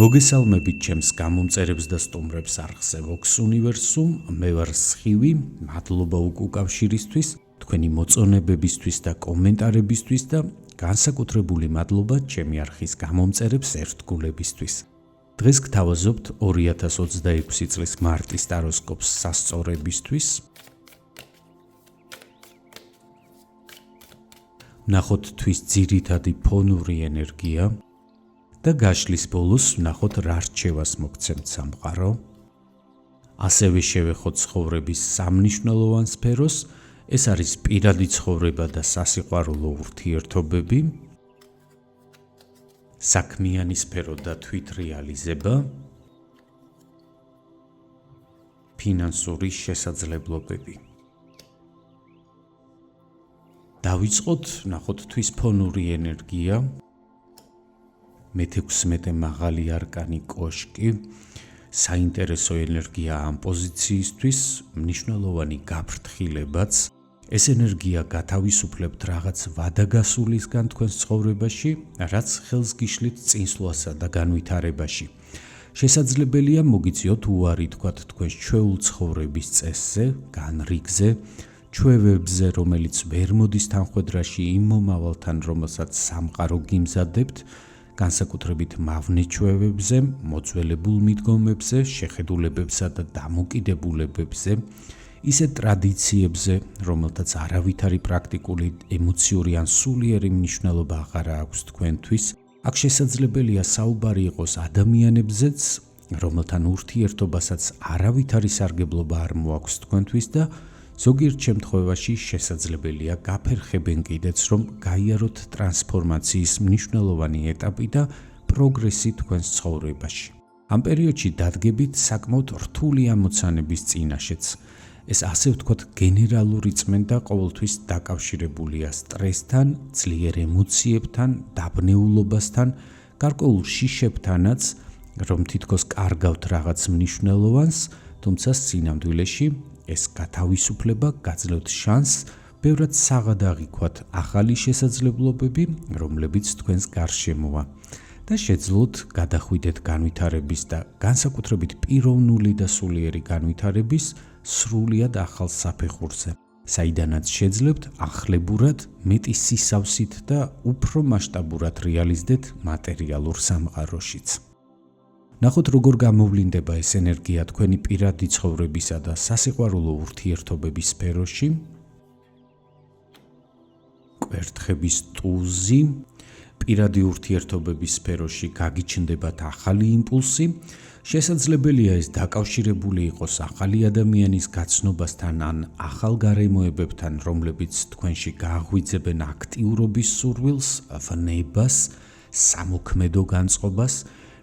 მოგესალმებით ჩემს გამომწერებს და სტუმრებს არხზე Vox Universum, მე ვარ სხივი, მადლობა უკავშირისთვის, თქვენი მოწონებებისთვის და კომენტარებისთვის და განსაკუთრებული მადლობა ჩემი არხის გამომწერებს ერთგულებისთვის. დღეს გთავაზობთ 2026 წლის მარტის ტაროსკოპს სასწორებისთვის. ნახოთ თვის ძირითადი ფონური ენერგია და გაშლის ბოლოს ვნახოთ რა რჩევას მოგცემთ სამყარო. ასევე შევეხოთ ცხოვრების სამნიშნელოვან სფეროს, ეს არის პირადი ცხოვრება და სასიყვარულო ურთიერთობები, საქმიანი სფერო და თვითრეალიზება, ფინანსური შესაძლებლობები. დავიწყოთ ვნახოთ თვის ფონური ენერგია. მე-16 მაღალი არკანი კოშკი, საინტერესო ენერგია ამ პოზიციისთვის, მნიშვნელოვანი გაფრთხილებაც. ეს ენერგია გათავისუფლებთ რაღაც ვადაგასულისგან თქვენს ცხოვრებაში, რაც ხელს გიშლით წინსვლასა და განვითარებაში. შესაძლებელია მოგიწიოთ უარი თქვათ თქვენს ჩვეულ ცხოვრების წესზე, განრიგზე, ჩვევებზე, რომელიც ვერ მოდის თანხვედრაში იმ მომავალთან, რომელსაც სამყარო გიმზადებთ, განსაკუთრებით მავნე ჩვევებზე, მოძველებულ მიდგომებზე, შეხედულებებსა და დამოკიდებულებებზე, ისე ტრადიციებზე, რომელთაც არავითარი პრაქტიკული, ემოციური ან სულიერი მნიშვნელობა აღარ აქვს თქვენთვის. აქ შესაძლებელია საუბარი იყოს ადამიანებზეც, რომელთან ურთიერთობასაც არავითარი სარგებლობა არ მოაქვს თქვენთვის და ზოგიერთ შემთხვევაში შესაძლებელია გაფერხებენ კიდეც, რომ გაიაროთ ტრანსფორმაციის მნიშვნელოვანი ეტაპი და პროგრესი თქვენს ცხოვრებაში. ამ პერიოდში დადგებით საკმაოდ რთული ამოცანების წინაშეც. ეს ასე ვთქვათ გენერალური წმენდა ყოველთვის დაკავშირებულია სტრესთან, ძლიერ ემოციებთან, დაბნეულობასთან, გარკვეულ შიშებთანაც, რომ თითქოს კარგავთ რაღაც მნიშვნელოვანს, თუმცა სინამდვილეში ეს გათავისუფლება გაძლევთ შანსს ბევრად საღად აღიქვათ ახალი შესაძლებლობები, რომლებიც თქვენს გარშემოა და შეძლოთ გადახვიდეთ განვითარების და განსაკუთრებით პიროვნული და სულიერი განვითარების სრულიად ახალ საფეხურზე, საიდანაც შეძლებთ ახლებურად, მეტი სისავსით და უფრო მასშტაბურად რეალიზდეთ მატერიალურ სამყაროშიც. ნახოთ როგორ გამოვლინდება ეს ენერგია თქვენი პირადი ცხოვრებისა და სასიყვარულო ურთიერთობების სფეროში. კვერთხების ტუზი, პირადი ურთიერთობების სფეროში გაგიჩნდებათ ახალი იმპულსი. შესაძლებელია ეს დაკავშირებული იყოს ახალი ადამიანის გაცნობასთან ან ახალ გარემოებებთან, რომლებიც თქვენში გააღვიძებენ აქტიურობის სურვილს, ვნებას, სამოქმედო განწყობას.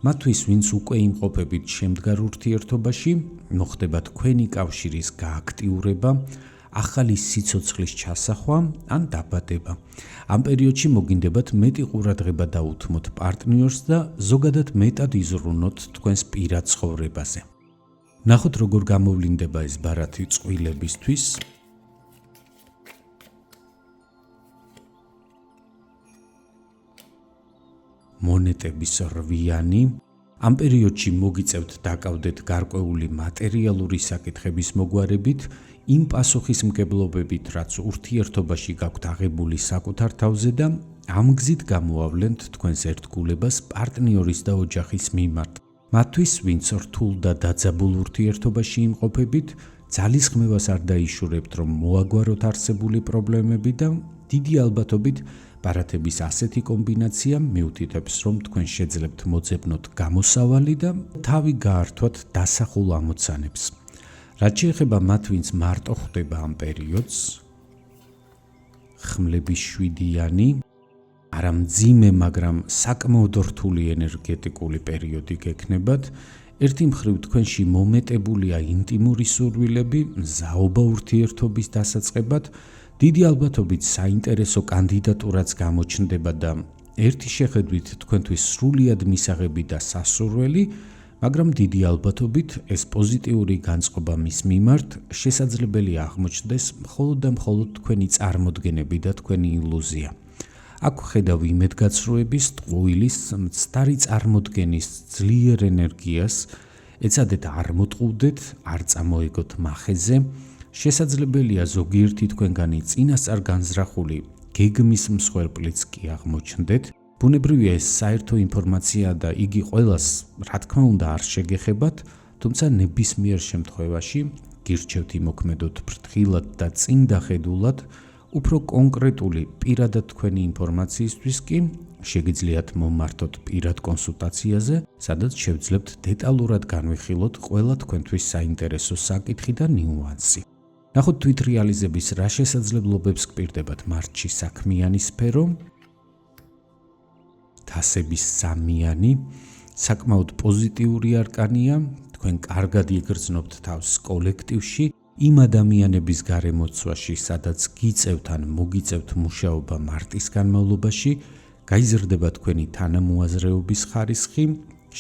მათთვის, ვინც უკვე იმყოფებით შემდგარ ურთიერთობაში, მოხდება თქვენი კავშირის გააქტიურება, ახალი სიცოცხლის ჩასახვა ან დაბადება. ამ პერიოდში მოგინდებათ მეტი ყურადღება დაუთმოთ პარტნიორს და ზოგადად მეტად იზრუნოთ თქვენს პირად ცხოვრებაზე. ნახოთ როგორ გამოვლინდება ეს ბარათი წყვილებისთვის. მონეტების რვიანი. ამ პერიოდში მოგიწევთ დაკავდეთ გარკვეული მატერიალური საკითხების მოგვარებით, იმ პასუხისმგებლობებით, რაც ურთიერთობაში გაქვთ აღებული საკუთარ თავზე და ამ გზით გამოავლენთ თქვენს ერთგულებას პარტნიორის და ოჯახის მიმართ. მათთვის, ვინც რთულ და დაძაბულ ურთიერთობაში იმყოფებით, ძალისხმევას არ დაიშურებთ, რომ მოაგვაროთ არსებული პრობლემები და დიდი ალბათობით ბარათების ასეთი კომბინაცია მიუთითებს, რომ თქვენ შეძლებთ მოძებნოთ გამოსავალი და თავი გაართვათ დასახულ ამოცანებს. რაც შეეხება მათ, ვინც მარტო ხვდება ამ პერიოდს, ხმლების 7-იანი, არა მძიმე, მაგრამ საკმაოდ რთული ენერგეტიკული პერიოდი გექნებათ. ერთი მხრივ თქვენში მომეტებულია ინტიმური სურვილები, მზაობა ურთიერთობის დასაწყებად, დიდი ალბათობით საინტერესო კანდიდატურაც გამოჩნდება და ერთი შეხედვით თქვენთვის სრულიად მისაღები და სასურველი, მაგრამ დიდი ალბათობით ეს პოზიტიური განწყობა მის მიმართ შესაძლებელია აღმოჩნდეს მხოლოდ და მხოლოდ თქვენი წარმოდგენები და თქვენი ილუზია. აქ ხედავ იმედგაცრუების, ტყუილის, მცდარი წარმოდგენის ძლიერ ენერგიას, ეცადეთ არ მოტყუდეთ, არ წამოეგოთ მახეზე, შესაძლებელია ზოგიერთი თქვენგანი წინასწარ განზრახული გეგმის მსხვერპლიც კი აღმოჩნდეთ. ბუნებრივია ეს საერთო ინფორმაცია და იგი ყველას, რა თქმა უნდა, არ შეგეხებათ, თუმცა ნებისმიერ შემთხვევაში გირჩევთ იმოქმედოთ ფრთხილად და წინ დახედულად, უფრო კონკრეტული პირადად თქვენი ინფორმაციისთვის კი შეგიძლიათ მომმართოთ პირად კონსულტაციაზე, სადაც შევძლებთ დეტალურად განვიხილოთ ყველა თქვენთვის საინტერესო საკითხი და ნიუანსი. ნახოთ თვითრეალიზების რა შესაძლებლობებს გპირდებათ მარტში საქმიანი სფერო, თასების სამიანი, საკმაოდ პოზიტიური არკანია, თქვენ კარგად იგრძნობთ თავს კოლექტივში, იმ ადამიანების გარემოცვაში, სადაც გიწევთ ან მოგიწევთ მუშაობა მარტის განმავლობაში, გაიზრდება თქვენი თანამოაზრეობის ხარისხი,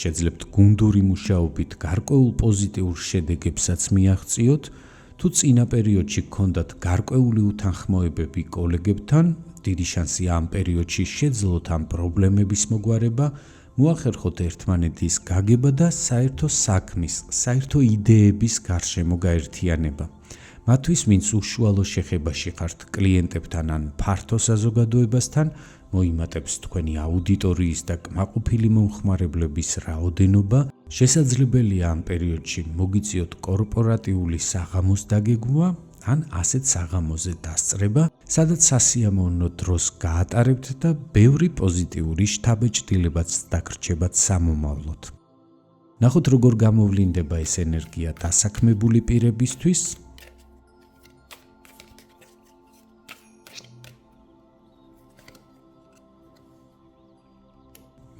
შეძლებთ გუნდური მუშაობით გარკვეულ პოზიტიურ შედეგებსაც მიაღწიოთ, თუ წინა პერიოდში გქონდათ გარკვეული უთანხმოებები კოლეგებთან, დიდი შანსია ამ პერიოდში შეძლოთ ამ პრობლემების მოგვარება, მოახერხოთ ერთმანეთის გაგება და საერთო საქმის, საერთო იდეების გარშემო გაერთიანება. მათთვის, ვინც უშუალო შეხებაში ხართ კლიენტებთან ან ფართო საზოგადოებასთან, მოიმატებს თქვენი აუდიტორიის და კმაყოფილი მომხმარებლების რაოდენობა, შესაძლებელია ამ პერიოდში მოგიწიოთ კორპორატიული საღამოს დაგეგმვა, ან ასეთ საღამოზე დასწრება, სადაც სასიამოვნო დროს გაატარებთ და ბევრი პოზიტიური შთაბეჭდილებაც დაგრჩებათ სამომავლოდ. ნახოთ როგორ გამოვლინდება ეს ენერგია დასაქმებული პირებისთვის.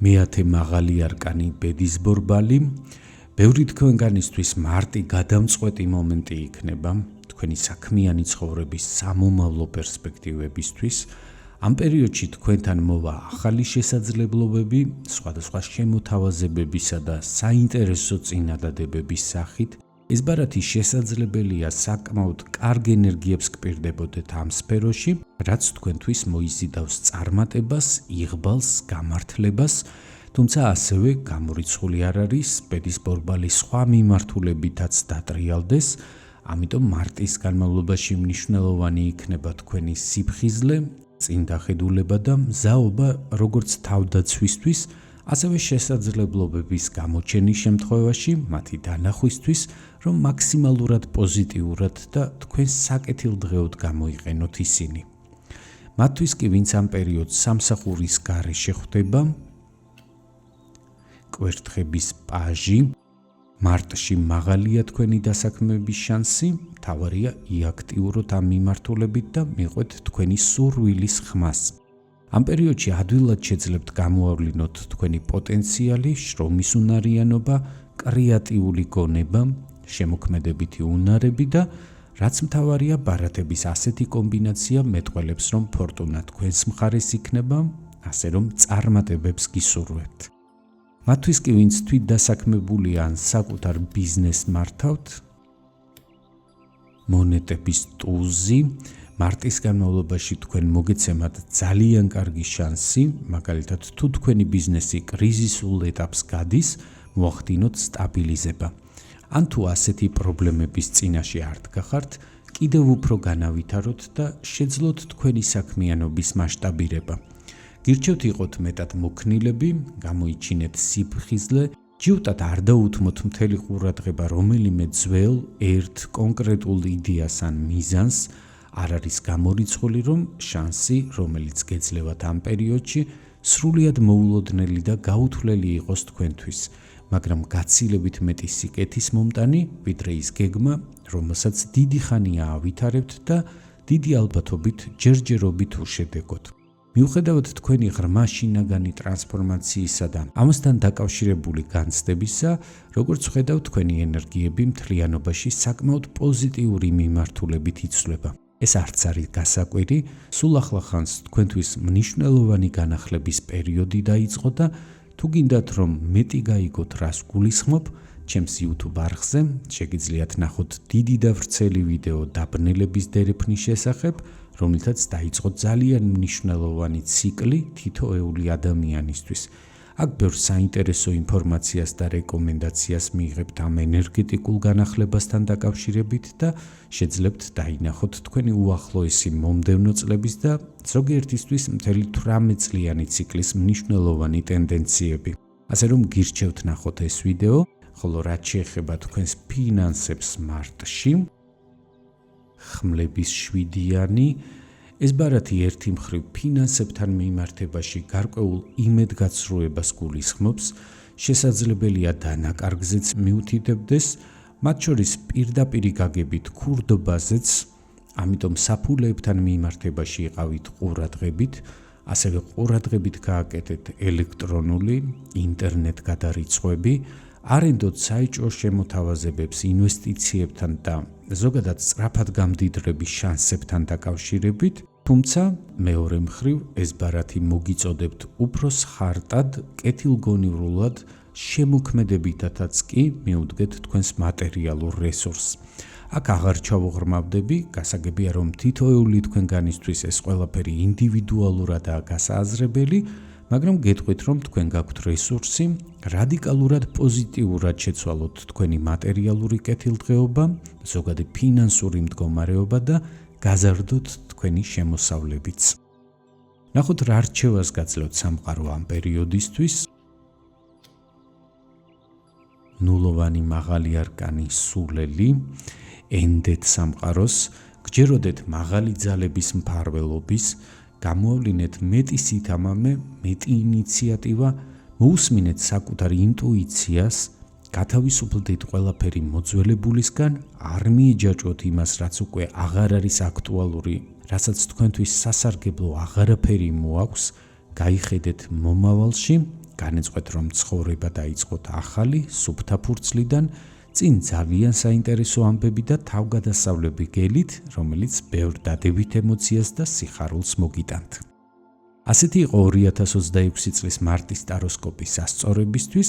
მეათე მაღალი არკანი ბედის ბორბალი. ბევრი თქვენგანისთვის მარტი გადამწყვეტი მომენტი იქნება თქვენი საქმიანი ცხოვრების სამომავლო პერსპექტივებისთვის. ამ პერიოდში თქვენთან მოვა ახალი შესაძლებლობები, სხვადასხვა შემოთავაზებებისა და საინტერესო წინადადებების სახით. ეს ბარათი შესაძლებელია საკმაოდ კარგ ენერგიებს გპირდებოდეთ ამ სფეროში, რაც თქვენთვის მოიზიდავს წარმატებას, იღბალს, გამართლებას, თუმცა ასევე გამორიცხული არ არის ბედის ბორბალის სხვა მიმართულებითაც დატრიალდეს, ამიტომ მარტის განმავლობაში მნიშვნელოვანი იქნება თქვენი სიფხიზლე, წინდახედულება და მზაობა როგორც თავდაცვისთვის, ასევე შესაძლებლობების გამოჩენის შემთხვევაში, მათი დანახვისთვის, რომ მაქსიმალურად პოზიტიურად და თქვენ საკეთილდღეოდ გამოიყენოთ ისინი. მათთვის კი, ვინც ამ პერიოდს სამსახურის გარეშე ხვდება, კვერთხების პაჟი, მარტში მაღალია თქვენი დასაქმების შანსი, მთავარია იაქტიუროთ ამ მიმართულებით და მიყვეთ თქვენი სურვილის ხმას. ამ პერიოდში ადვილად შეძლებთ გამოავლინოთ თქვენი პოტენციალი, შრომის უნარიანობა, კრეატიული გონება, შემოქმედებითი უნარები და რაც მთავარია ბარათების ასეთი კომბინაცია მეტყველებს, რომ ფორტუნა თქვენს მხარეს იქნება, ასე რომ წარმატებებს გისურვებთ. მათთვის კი, ვინც თვითდასაქმებულია ან საკუთარ ბიზნესს მართავთ, მონეტების ტუზი, მარტის განმავლობაში თქვენ მოგეცემათ ძალიან კარგი შანსი, მაგალითად თუ თქვენი ბიზნესი კრიზისულ ეტაპს გადის, მოახდინოთ სტაბილიზება. ან თუ ასეთი პრობლემების წინაშე არ დგახართ, კიდევ უფრო განავითაროთ და შეძლოთ თქვენი საქმიანობის მასშტაბირება. გირჩევთ იყოთ მეტად მოქნილები, გამოიჩინეთ სიფხიზლე, ჯიუტად არ დაუთმოთ მთელი ყურადღება რომელიმე ძველ, ერთ კონკრეტულ იდეას ან მიზანს, არ არის გამორიცხული, რომ შანსი, რომელიც გეძლევათ ამ პერიოდში, სრულიად მოულოდნელი და გაუთვლელი იყოს თქვენთვის, მაგრამ გაცილებით მეტი სიკეთის მომტანი, ვიდრე ის გეგმა, რომელსაც დიდი ხანია ავითარებთ და დიდი ალბათობით ჯერჯერობით უშედეგოთ. მიუხედავად თქვენი ღრმა შინაგანი ტრანსფორმაციისა და ამასთან დაკავშირებული განცდებისა, როგორც ხედავ, თქვენი ენერგიები მთლიანობაში საკმაოდ პოზიტიური მიმართულებით იცვლება. ეს არც არის გასაკვირი, სულ ახლა ხანს თქვენთვის მნიშვნელოვანი განახლების პერიოდი დაიწყო და თუ გინდათ, რომ მეტი გაიგოთ, რას გულისხმობ, ჩემს YouTube არხზე, შეგიძლიათ ნახოთ დიდი და ვრცელი ვიდეო დაბნელების დერეფნის შესახებ, რომლითაც დაიწყო ძალიან მნიშვნელოვანი ციკლი თითოეული ადამიანისთვის. აქ ბევრ საინტერესო ინფორმაციას და რეკომენდაციას მიიღებთ ამ ენერგეტიკულ განახლებასთან დაკავშირებით და შეძლებთ დაინახოთ თქვენი უახლოესი მომდევნო წლების და ზოგიერთისთვის მთელი 18 წლიანი ციკლის მნიშვნელოვანი ტენდენციები. ასე რომ გირჩევთ ნახოთ ეს ვიდეო, ხოლო რაც შეეხება თქვენს ფინანსებს მარტში, ხმლების 7-იანი ეს ბარათი ერთი მხრივ ფინანსებთან მიმართებაში გარკვეულ იმედგაცრუებას გულისხმობს, შესაძლებელია დანაკარგზეც მიუთითებდეს, მათ შორის პირდაპირი გაგებით ქურდობაზეც, ამიტომ საფულეებთან მიმართებაში იყავით ყურადღებით, ასევე ყურადღებით გააკეთეთ ელექტრონული, ინტერნეტ გადარიცხვები, არენდოთ საეჭვო შემოთავაზებებს ინვესტიციებთან და ზოგადად სწრაფად გამდიდრების შანსებთან დაკავშირებით, თუმცა მეორე მხრივ ეს ბარათი მოგიწოდებთ უფრო სხარტად, კეთილგონივრულად, შემოქმედებითაც კი მიუდგეთ თქვენს მატერიალურ რესურსს. აქ აღარ ჩავუღრმავდები, გასაგებია რომ თითოეული თქვენგანისთვის ეს ყველაფერი ინდივიდუალურადაა გასააზრებელი, მაგრამ გეტყვით რომ თქვენ გაქვთ რესურსი, რადიკალურად პოზიტიურად შეცვალოთ თქვენი მატერიალური კეთილდღეობა, ზოგადი ფინანსური მდგომარეობა და გაზარდოთ თქვენი შემოსავლებიც. ნახოთ რა რჩევას გაძლევთ სამყარო ამ პერიოდისთვის. ნულოვანი მაღალი არკანი სულელი, ენდეთ სამყაროს, გჯეროდეთ მაღალი ძალების მფარველობის, გამოავლინეთ მეტი სითამამე, მეტი ინიციატივა, მოусმინეთ საკუთარ ინტუიციას, გათავისუფლდით ყველაფერი მოძველებულისგან, არ მიეჯაჭვოთ იმას, რაც უკვე აღარ არის აქტუალური, რასაც თქვენთვის სასარგებლო აღარაფერი მოაქვს, გაიხედეთ მომავალში, განეწყვეთ რომ ცხოვრება დაიწყოთ ახალი, სუფთა ფურცლიდან, წინ ძალიან საინტერესო ამბები და თავგადასავლები გელით, რომელიც ბევრ დადებით ემოციას და სიხარულს მოგიტანთ. ასეთი იყო 2026 წლის მარტის ტაროსკოპის ასწორებისთვის,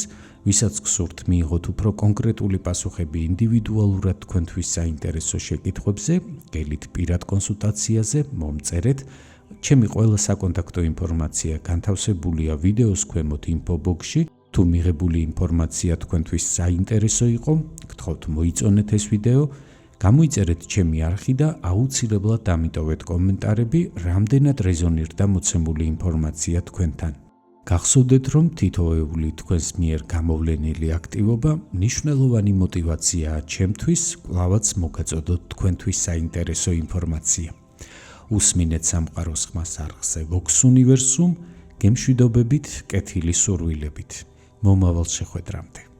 ვისაც გსურთ მიიღოთ უფრო კონკრეტული პასუხები ინდივიდუალურად თქვენთვის საინტერესო შეკითხვებზე, გელით პირად კონსულტაციაზე, მომწერეთ. ჩემი ყველა საკონტაქტო ინფორმაცია განთავსებულია ვიდეოს ქვემოთ ინფობოქსში. თუ მიღებული ინფორმაცია თქვენთვის საინტერესო იყო, გთხოვთ მოიწონეთ ეს ვიდეო, გამოიწერეთ ჩემი არხი და აუცილებლად დამიტოვეთ კომენტარები, რამდენად რეზონირდა მოცემული ინფორმაცია თქვენთან. გახსოვდეთ, რომ თითოეული თქვენს მიერ გამოვლენილი აქტივობა მნიშვნელოვანი мотиваციაა ჩემთვის, კვლავაც მოგაწოდოთ თქვენთვის საინტერესო ინფორმაცია. უსმინეთ სამყაროს ხმას არხზე Vox Universum, გემშვიდობებით, კეთილი სურვილებით. მომავალ შეხვედრამდე.